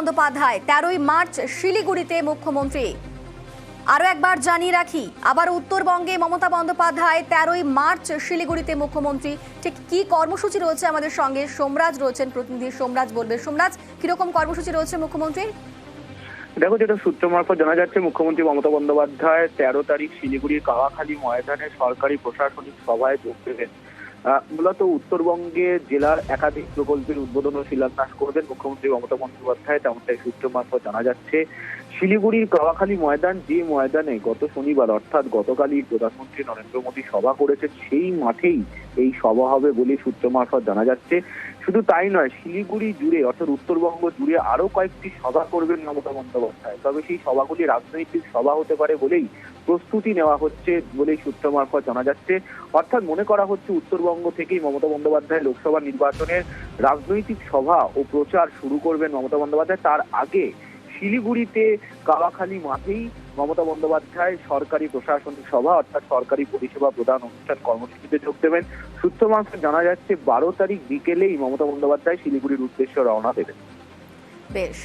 Bandyopadhyay 13ই March শিলিগুড়িতে মুখ্যমন্ত্রী। আরো একবার জানিয়ে রাখি, আবার উত্তরবঙ্গে মমতা বন্দ্যোপাধ্যায় 13ই মার্চ শিলিগুড়িতে মুখ্যমন্ত্রী। ঠিক কি কর্মসূচি রয়েছে আমাদের সঙ্গে সোমরাজ রয়েছেন, প্রতিনিধি সোমরাজ বলবে। সোমরাজ, কিরকম কর্মসূচি রয়েছে মুখ্যমন্ত্রীর? দেখো, যেটা সূত্র মারফত জানা যাচ্ছে, মুখ্যমন্ত্রী মমতা বন্দ্যোপাধ্যায় 13 তারিখ শিলিগুড়ির কাওয়াখালী ময়দানে সরকারি প্রশাসনিক সভায় যোগ দেবেন। মূলত উত্তরবঙ্গে জেলার একাধিক প্রকল্পের উদ্বোধন ও শিলান্যাস করবেন মুখ্যমন্ত্রী মমতা বন্দ্যোপাধ্যায়, তেমনটাই সূত্র মারফত জানা যাচ্ছে। শিলিগুড়ির কাওয়াখালী ময়দান, যে ময়দানে গত শনিবার অর্থাৎ গতকালই প্রধানমন্ত্রী নরেন্দ্র মোদী সভা করেছেন, সেই মাঠেই এই সভা হবে বলে সূত্র মারফত জানা যাচ্ছে। শুধু তাই নয়, শিলিগুড়ি জুড়ে অর্থাৎ উত্তরবঙ্গ জুড়ে আরো কয়েকটি সভা করবেন মমতা বন্দ্যোপাধ্যায়। তবে সেই সভাগুলি রাজনৈতিক সভা হতে পারে বলেই প্রস্তুতি নেওয়া হচ্ছে বলেই সূত্র মারফত জানা যাচ্ছে। অর্থাৎ মনে করা হচ্ছে উত্তরবঙ্গ থেকেই মমতা বন্দ্যোপাধ্যায় লোকসভা নির্বাচনের রাজনৈতিক সভা ও প্রচার শুরু করবেন মমতা বন্দ্যোপাধ্যায়। তার আগে শিলিগুড়িতে কাওয়াখালী মাঠেই মমতা বন্দ্যোপাধ্যায় সরকারি প্রশাসনিক সভা অর্থাৎ সরকারি পরিষেবা প্রদান অনুষ্ঠান কর্মসূচিতে যোগ দেবেন। সূত্র মারফত জানা যাচ্ছে 12 তারিখ বিকেলেই মমতা বন্দ্যোপাধ্যায় শিলিগুড়ির উদ্দেশ্যে রওনা দেবেন। বেশ।